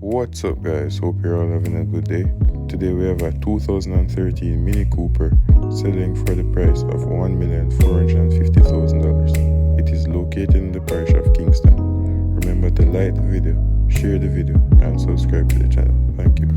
What's up, guys? Hope you're all having a good day. Today we have a 2013 Mini Cooper selling for the price of $1,450,000. It is located in the parish of Kingston. Remember to like the video, share the video, and subscribe to the channel. Thank you.